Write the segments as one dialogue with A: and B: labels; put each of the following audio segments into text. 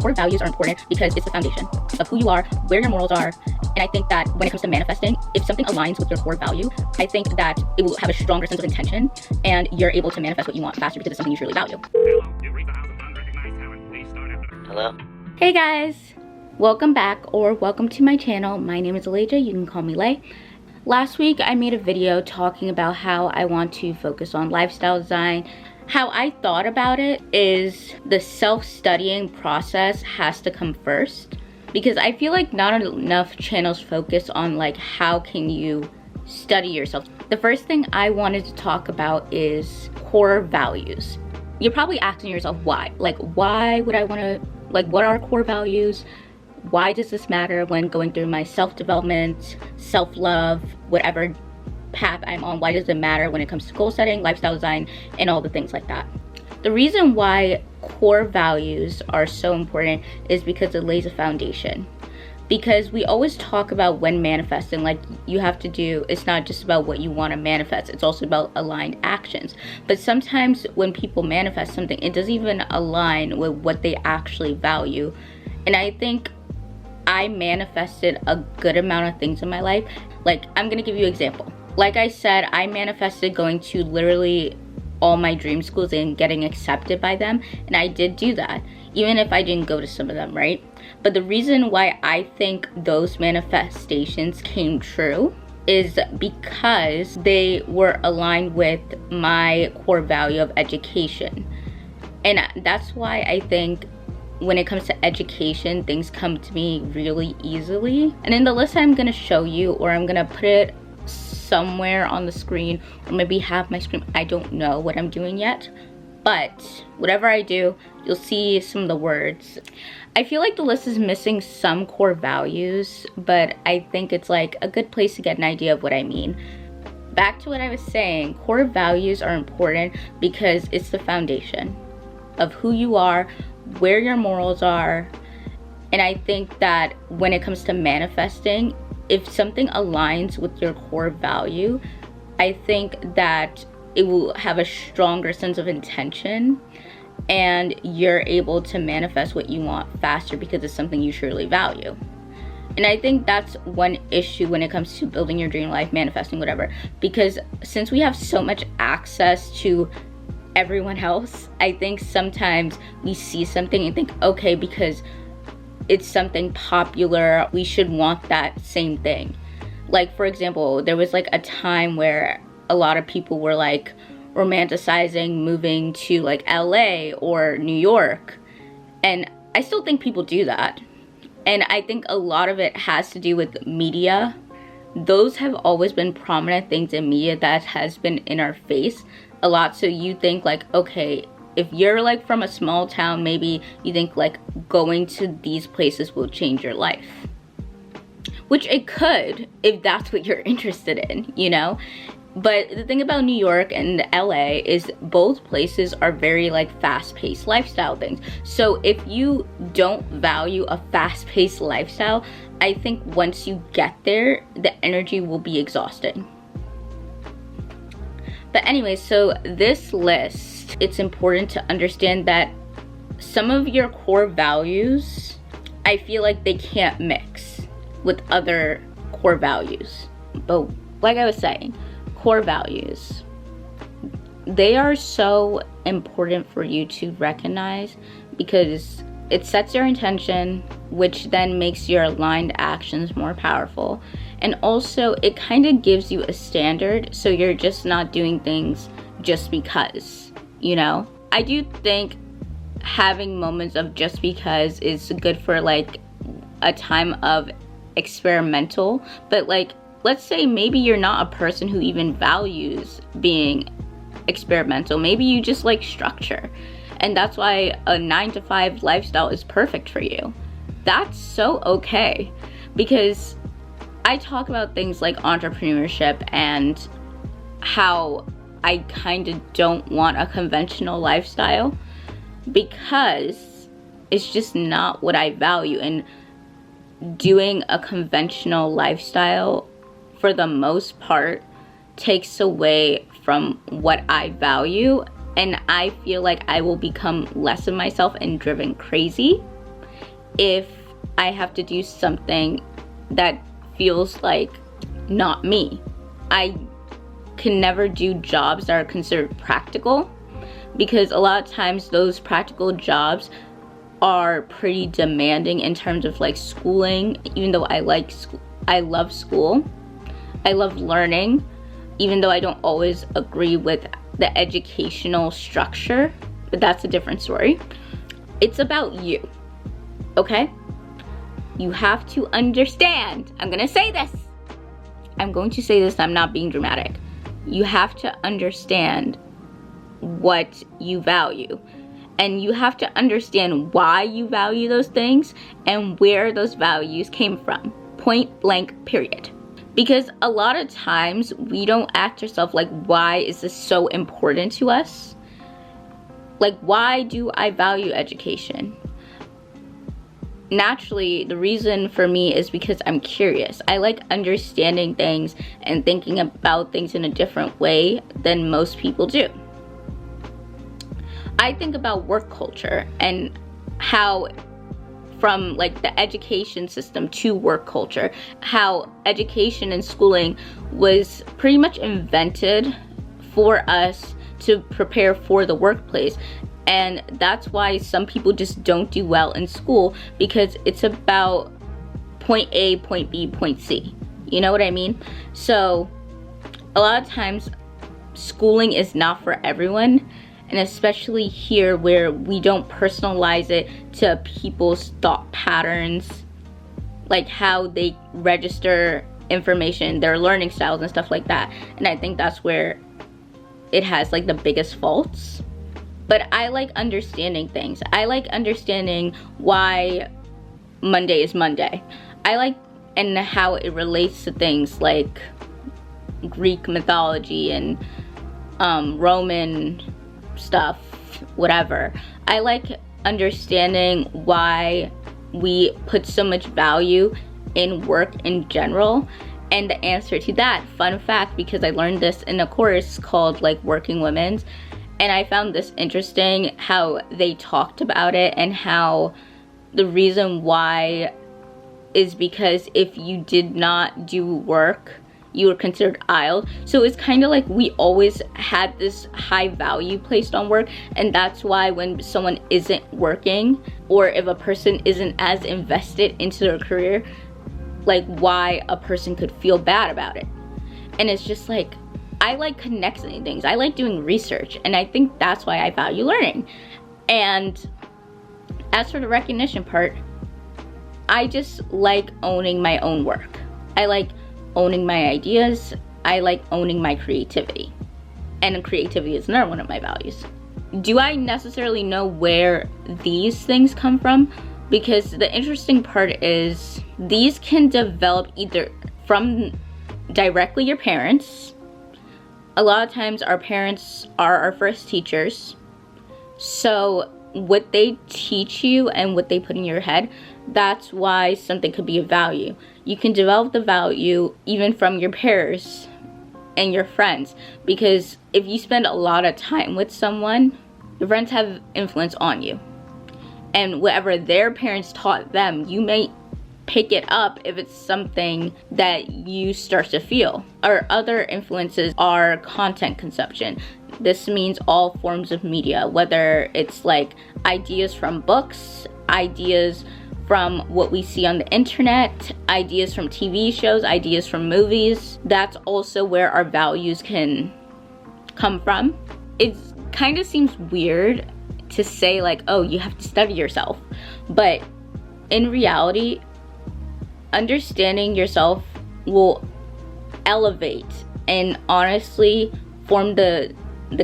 A: Core values are important because it's the foundation of who you are, where your morals are. And I think that when it comes to manifesting, if something aligns with your core value, I think that it will have a stronger sense of intention and you're able to manifest what you want faster because it's something you truly value.
B: Hello?
A: Hey guys, welcome back or welcome to my channel. My name is Elijah, you can call me Lay. Last week I made a video talking about how I want to focus on lifestyle design. How I thought about it is the self-studying process has to come first, because I feel like not enough channels focus on like how can you study yourself. The first thing I wanted to talk about is core values. You're probably asking yourself why? Like, why would I want to, like, what are core values? Why does this matter when going through my self-development, self-love, whatever path I'm on? Why does it matter when it comes to goal setting, lifestyle design, and all the things like that? The reason why core values are so important is because it lays a foundation. Because we always talk about when manifesting, like you have to do, it's not just about what you want to manifest, it's also about aligned actions. But sometimes when people manifest something, it doesn't even align with what they actually value. And I think I manifested a good amount of things in my life. Like, I'm gonna give you an example. Like I said, I manifested going to literally all my dream schools and getting accepted by them, and I did do that, even if I didn't go to some of them, right? But the reason why I think those manifestations came true is because they were aligned with my core value of education. And that's why I think when it comes to education, things come to me really easily. And in the list I'm gonna show you, or I'm gonna put it somewhere on the screen, or maybe have my screen, I don't know what I'm doing yet, but whatever I do, you'll see some of the words. I feel like the list is missing some core values, but I think it's like a good place to get an idea of what I mean. Back to what I was saying, core values are important because it's the foundation of who you are, where your morals are. And I think that when it comes to manifesting, if something aligns with your core value, I think that it will have a stronger sense of intention and you're able to manifest what you want faster because it's something you truly value. And I think that's one issue when it comes to building your dream life, manifesting, whatever, because since we have so much access to everyone else, I think sometimes we see something and think, okay, because it's something popular, we should want that same thing. Like, for example, there was like a time where a lot of people were like romanticizing moving to like LA or New York, and I still think people do that. And I think a lot of it has to do with media. Those have always been prominent things in media that has been in our face a lot. So you think like, okay, if you're like from a small town, maybe you think like going to these places will change your life, which it could if that's what you're interested in, you know? But the thing about New York and LA is both places are very like fast-paced lifestyle things. So if you don't value a fast-paced lifestyle, I think once you get there, the energy will be exhausting. But anyway, so this list, it's important to understand that some of your core values, I feel like they can't mix with other core values. But like I was saying, core values, they are so important for you to recognize because it sets your intention, which then makes your aligned actions more powerful. And also it kind of gives you a standard, so you're just not doing things just because, you know? I do think having moments of just because is good for like a time of experimental, but like, let's say maybe you're not a person who even values being experimental. Maybe you just like structure, and that's why a 9-to-5 lifestyle is perfect for you. That's so okay, because I talk about things like entrepreneurship and how I kind of don't want a conventional lifestyle because it's just not what I value. And doing a conventional lifestyle, for the most part, takes away from what I value, and I feel like I will become less of myself and driven crazy. if I have to do something that feels like not me. I can never do jobs that are considered practical, because a lot of times those practical jobs are pretty demanding in terms of like schooling. Even though I love school, I love learning, even though I don't always agree with the educational structure, but that's a different story. It's about you, okay? You have to understand. I'm going to say this, I'm not being dramatic. You have to understand what you value, and you have to understand why you value those things and where those values came from. Point blank, period. Because a lot of times we don't ask ourselves, like, why is this so important to us? Like, why do I value education? Naturally, the reason for me is because I'm curious. I like understanding things and thinking about things in a different way than most people do. I think about work culture and how, from like the education system to work culture, how education and schooling was pretty much invented for us to prepare for the workplace. And that's why some people just don't do well in school, because it's about point A, point B, point C. You know what I mean? So a lot of times schooling is not for everyone, and especially here where we don't personalize it to people's thought patterns, like how they register information, their learning styles and stuff like that. And I think that's where it has like the biggest faults. But I like understanding things. I like understanding why Monday is Monday. I like, and how it relates to things like Greek mythology and Roman stuff, whatever. I like understanding why we put so much value in work in general. And the answer to that, fun fact, because I learned this in a course called like Working Women's, and I found this interesting how they talked about it, and how the reason why is because if you did not do work, you were considered idle. So it's kind of like we always had this high value placed on work, and that's why when someone isn't working, or if a person isn't as invested into their career, like why a person could feel bad about it. And it's just like, I like connecting things. I like doing research, and I think that's why I value learning. And as for the recognition part, I just like owning my own work. I like owning my ideas. I like owning my creativity. And creativity is another one of my values. Do I necessarily know where these things come from? Because the interesting part is these can develop either from directly your parents. A lot of times our parents are our first teachers. So what they teach you and what they put in your head, that's why something could be of value. You can develop the value even from your peers and your friends, because if you spend a lot of time with someone, your friends have influence on you. And whatever their parents taught them, you may pick it up if it's something that you start to feel. Our other influences are content consumption. This means all forms of media, whether it's like ideas from books, ideas from what we see on the internet, ideas from TV shows, ideas from movies. That's also where our values can come from. It kind of seems weird to say like, oh, you have to study yourself. But in reality, understanding yourself will elevate and honestly form the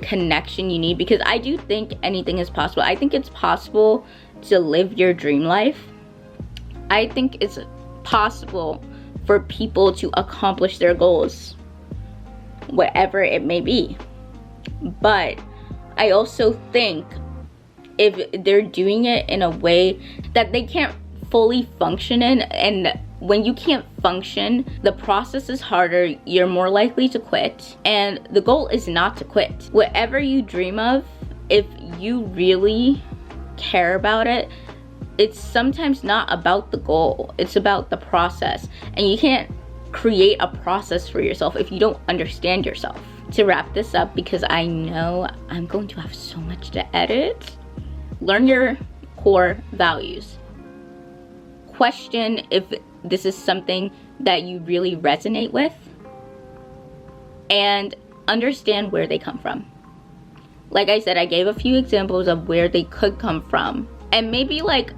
A: connection you need, because I do think anything is possible. I think it's possible to live your dream life. I think it's possible for people to accomplish their goals, whatever it may be. But I also think if they're doing it in a way that they can't fully function in, and when you can't function, the process is harder, you're more likely to quit. And the goal is not to quit. Whatever you dream of, if you really care about it, it's sometimes not about the goal, it's about the process. And you can't create a process for yourself if you don't understand yourself. To wrap this up, because I know I'm going to have so much to edit, learn your core values. Question if this is something that you really resonate with, and understand where they come from. Like I said, I gave a few examples of where they could come from, and maybe like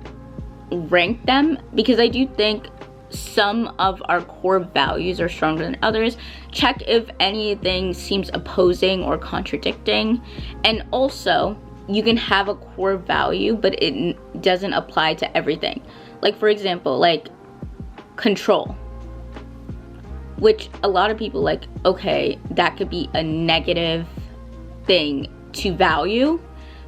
A: rank them, because I do think some of our core values are stronger than others. Check if anything seems opposing or contradicting. And also, you can have a core value, but it doesn't apply to everything. Like for example, like control, which a lot of people like, okay, that could be a negative thing to value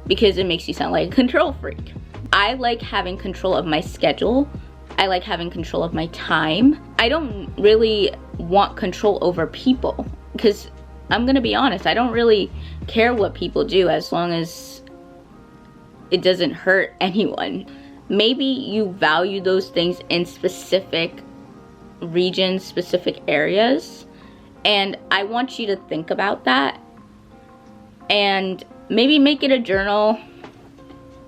A: because it makes you sound like a control freak. I like having control of my schedule. I like having control of my time. I don't really want control over people, because I'm gonna be honest, I don't really care what people do as long as it doesn't hurt anyone. Maybe you value those things in specific regions, specific areas, and I want you to think about that and maybe make it a journal.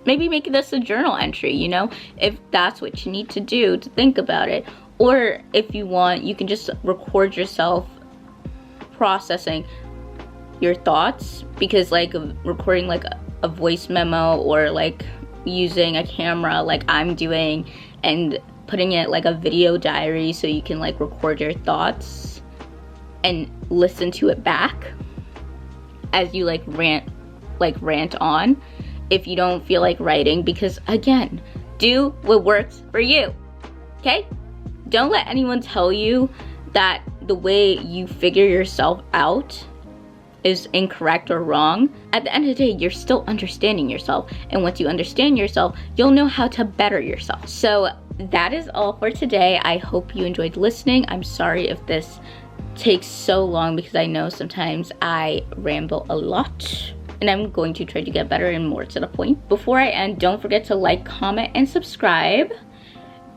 A: Maybe make this a journal entry, you know, if that's what you need to do to think about it. Or if you want, you can just record yourself processing your thoughts, because like recording like a voice memo, or like using a camera like I'm doing, and putting it like a video diary so you can like record your thoughts and listen to it back as you like rant on, if you don't feel like writing. Because again, do what works for you, okay? Don't let anyone tell you that the way you figure yourself out is incorrect or wrong. At the end of the day, you're still understanding yourself, and once you understand yourself, you'll know how to better yourself. So that is all for today. I hope you enjoyed listening. I'm sorry if this takes so long, because I know sometimes I ramble a lot, and I'm going to try to get better and more to the point. Before I end, don't forget to like, comment, and subscribe.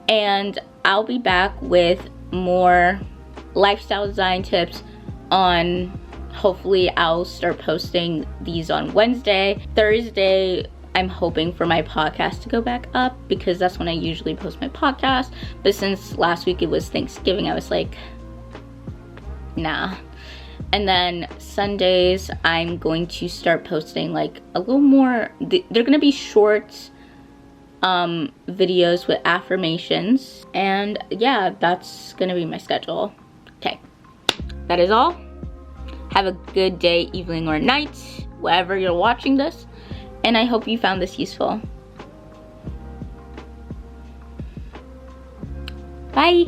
A: And I'll be back with more lifestyle design tips on, hopefully I'll start posting these on Wednesday. Thursday, I'm hoping for my podcast to go back up, because that's when I usually post my podcast. But since last week it was Thanksgiving, I was like, nah. And then Sundays, I'm going to start posting like a little more, they're gonna be short videos with affirmations. And yeah, that's gonna be my schedule. Okay, that is all. Have a good day, evening, or night, wherever you're watching this. And I hope you found this useful. Bye.